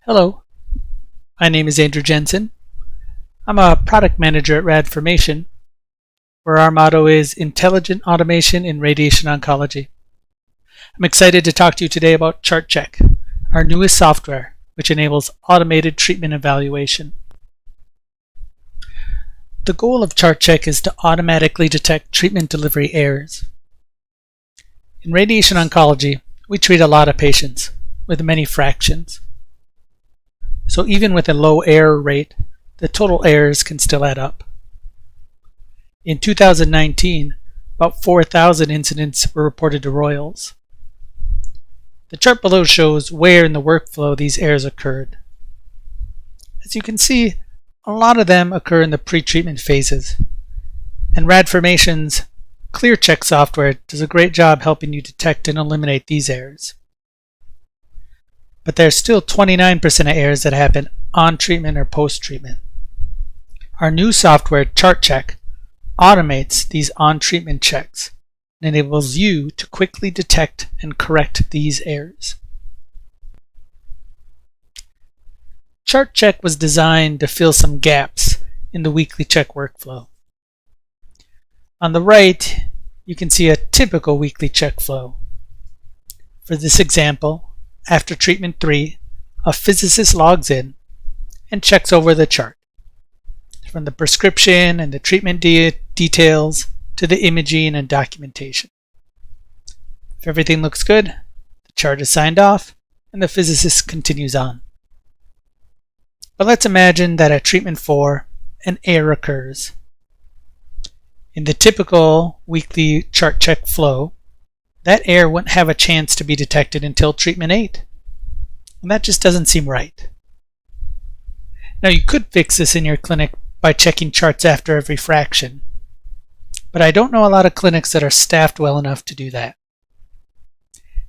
Hello, my name is Jensen. I'm a product manager at Radformationㅅ, where our motto is Intelligent Automation in Radiation Oncology. I'm excited to talk to you today about ChartCheck, our newest software, which enables automated treatment evaluation. The goal of ChartCheck is to automatically detect treatment delivery errors. In radiation oncology, we treat a lot of patients with many fractions. So even with a low error rate, the total errors can still add up. In 2019, about 4,000 incidents were reported to Royals. The chart below shows where in the workflow these errors occurred. As you can see, a lot of them occur in the pre-treatment phases, and Radformation's ClearCheck software does a great job helping you detect and eliminate these errors. But there's still 29% of errors that happen on treatment or post-treatment. Our new software, ChartCheck, automates these on-treatment checks and enables you to quickly detect and correct these errors. ChartCheck was designed to fill some gaps in the weekly check workflow. On the right, you can see a typical weekly check flow. For this example, after treatment 3, a physicist logs in and checks over the chart, from the prescription and the treatment details to the imaging and documentation. If everything looks good, the chart is signed off and the physicist continues on. But let's imagine that at treatment 4, an error occurs. In the typical weekly ChartCheck flow, that error wouldn't have a chance to be detected until treatment 8. And that just doesn't seem right. Now you could fix this in your clinic by checking charts after every fraction, but I don't know a lot of clinics that are staffed well enough to do that.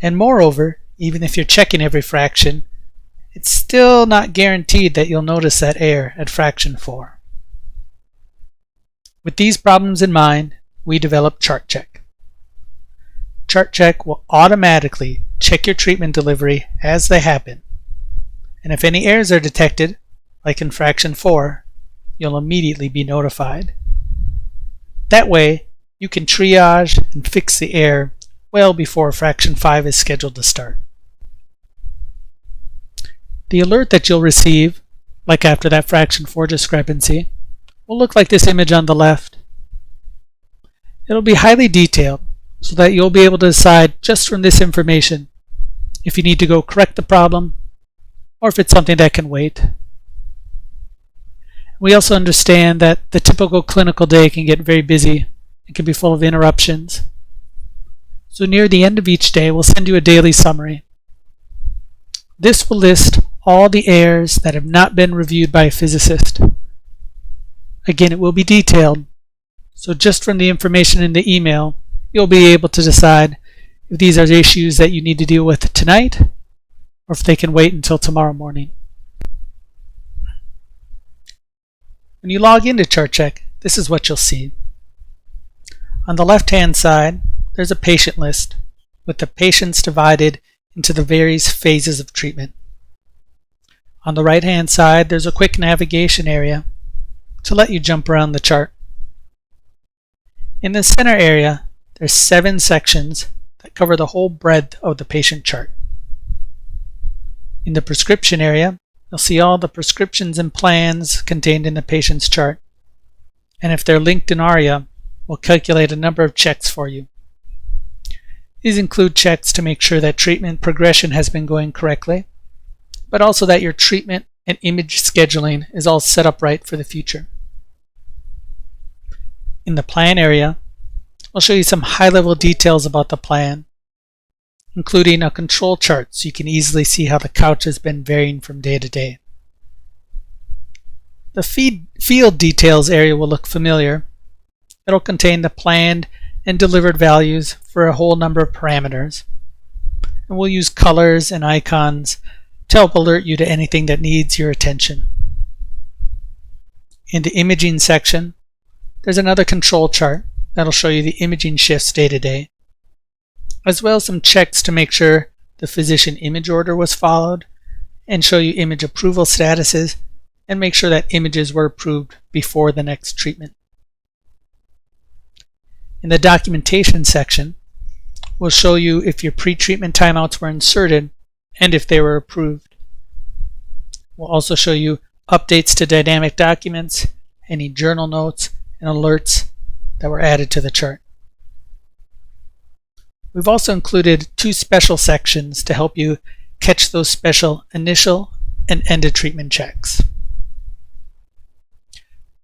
And moreover, even if you're checking every fraction, it's still not guaranteed that you'll notice that error at fraction 4. With these problems in mind, we developed ChartCheck. ChartCheck will automatically check your treatment delivery as they happen. And if any errors are detected, like in fraction 4, you'll immediately be notified. That way, you can triage and fix the error well before fraction 5 is scheduled to start. The alert that you'll receive, like after that fraction 4 discrepancy, will look like this image on the left. It'll be highly detailed, so that you'll be able to decide just from this information if you need to go correct the problem or if it's something that can wait. We also understand that the typical clinical day can get very busy and can be full of interruptions. So near the end of each day, we'll send you a daily summary. This will list all the errors that have not been reviewed by a physicist. Again, it will be detailed, so just from the information in the email, you'll be able to decide if these are issues that you need to deal with tonight or if they can wait until tomorrow morning. When you log into ChartCheck, this is what you'll see. On the left-hand side, there's a patient list with the patients divided into the various phases of treatment. On the right-hand side, there's a quick navigation area to let you jump around the chart. In the center area, there's 7 sections that cover the whole breadth of the patient chart. In the prescription area, you'll see all the prescriptions and plans contained in the patient's chart. And if they're linked in ARIA, we'll calculate a number of checks for you. These include checks to make sure that treatment progression has been going correctly, but also that your treatment and image scheduling is all set up right for the future. In the plan area, I'll show you some high-level details about the plan, including a control chart so you can easily see how the couch has been varying from day to day. The field details area will look familiar. It'll contain the planned and delivered values for a whole number of parameters. And we'll use colors and icons to help alert you to anything that needs your attention. In the imaging section, there's another control chart that'll show you the imaging shifts day to day, as well as some checks to make sure the physician image order was followed and show you image approval statuses and make sure that images were approved before the next treatment. In the documentation section, we'll show you if your pre-treatment timeouts were inserted and if they were approved. We'll also show you updates to dynamic documents, any journal notes and alerts that were added to the chart. We've also included two special sections to help you catch those special initial and end of treatment checks.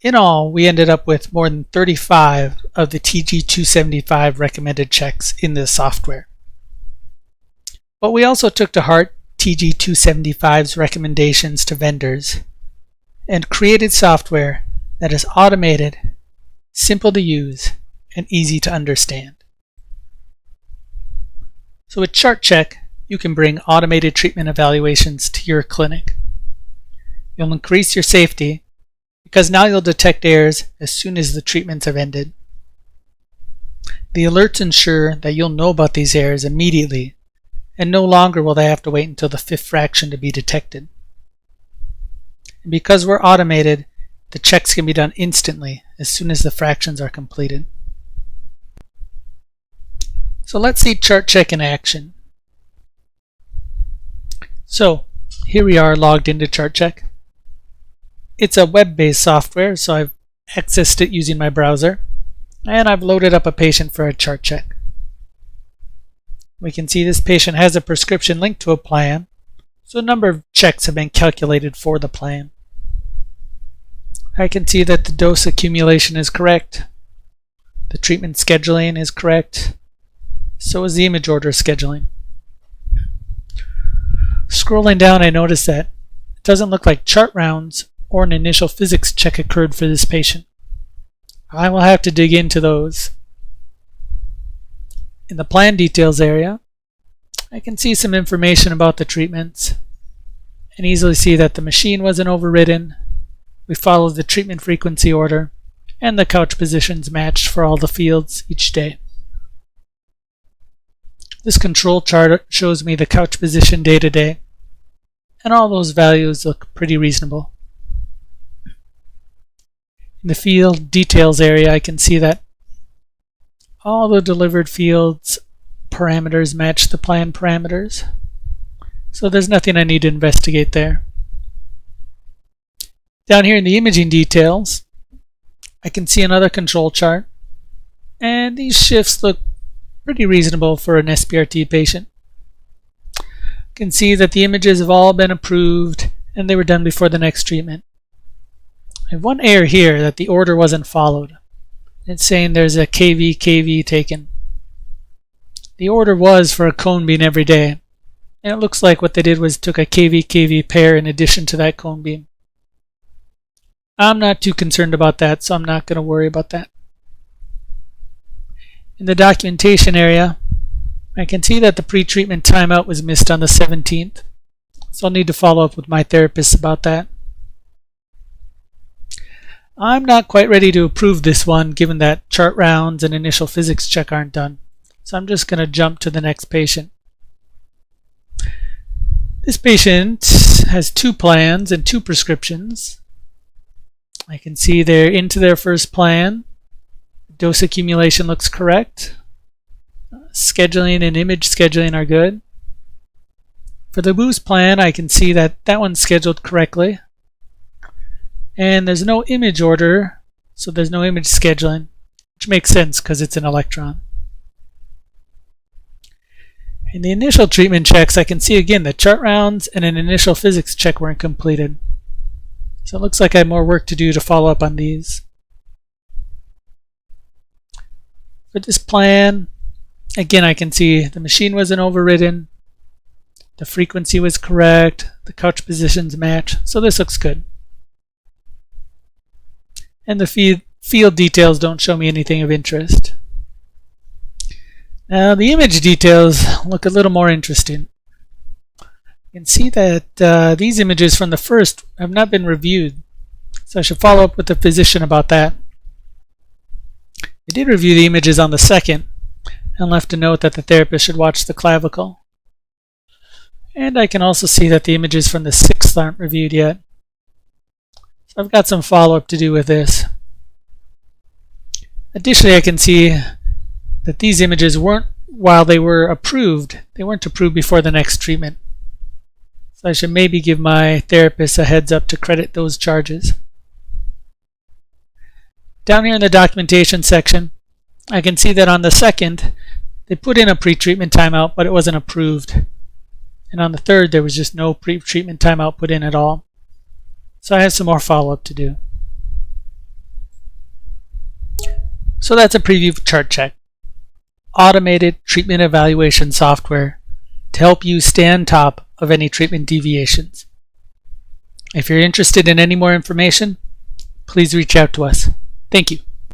In all, we ended up with more than 35 of the TG275 recommended checks in this software. But we also took to heart TG275's recommendations to vendors and created software that is automated, simple to use, and easy to understand. So with ChartCheck, you can bring automated treatment evaluations to your clinic. You'll increase your safety because now you'll detect errors as soon as the treatments have ended. The alerts ensure that you'll know about these errors immediately, and no longer will they have to wait until the fifth fraction to be detected. And because we're automated, the checks can be done instantly as soon as the fractions are completed. So let's see ChartCheck in action. So here we are logged into ChartCheck. It's a web-based software, so I've accessed it using my browser, and I've loaded up a patient for a ChartCheck. We can see this patient has a prescription linked to a plan, so a number of checks have been calculated for the plan. I can see that the dose accumulation is correct, the treatment scheduling is correct, so is the image order scheduling. Scrolling down, I notice that it doesn't look like chart rounds or an initial physics check occurred for this patient. I will have to dig into those. In the plan details area, I can see some information about the treatments and easily see that the machine wasn't overridden, we followed the treatment frequency order, and the couch positions matched for all the fields each day. This control chart shows me the couch position day to day, and all those values look pretty reasonable. In the field details area, I can see that all the delivered fields parameters match the plan parameters, so there's nothing I need to investigate there. Down here in the imaging details, I can see another control chart, and these shifts look pretty reasonable for an SBRT patient. You can see that the images have all been approved and they were done before the next treatment. I have one error here that the order wasn't followed. It's saying there's a KV taken. The order was for a cone beam every day, and it looks like what they did was took a KV pair in addition to that cone beam. I'm not too concerned about that, so I'm not going to worry about that. In the documentation area, I can see that the pre-treatment timeout was missed on the 17th, so I'll need to follow up with my therapist about that. I'm not quite ready to approve this one given that chart rounds and initial physics check aren't done, so I'm just going to jump to the next patient. This patient has 2 plans and 2 prescriptions. I can see they're into their first plan. Dose accumulation looks correct. Scheduling and image scheduling are good. For the boost plan, I can see that that one's scheduled correctly. And there's no image order, so there's no image scheduling, which makes sense because it's an electron. In the initial treatment checks, I can see again the chart rounds and an initial physics check weren't completed. So it looks like I have more work to do to follow up on these. For this plan, again I can see the machine wasn't overridden, the frequency was correct, the couch positions match, so this looks good. And the field details don't show me anything of interest. Now the image details look a little more interesting. You can see that these images from the first have not been reviewed, so I should follow up with the physician about that. I did review the images on the second and left a note that the therapist should watch the clavicle. And I can also see that the images from the 6th aren't reviewed yet. So I've got some follow-up to do with this. Additionally, I can see that these images weren't, while they were approved, they weren't approved before the next treatment. So I should maybe give my therapist a heads up to credit those charges. Down here in the documentation section, I can see that on the 2nd, they put in a pre-treatment timeout, but it wasn't approved. And on the 3rd, there was just no pre-treatment timeout put in at all. So I have some more follow-up to do. So that's a preview of ChartCheck, automated treatment evaluation software to help you stay on top of any treatment deviations. If you're interested in any more information, please reach out to us. Thank you.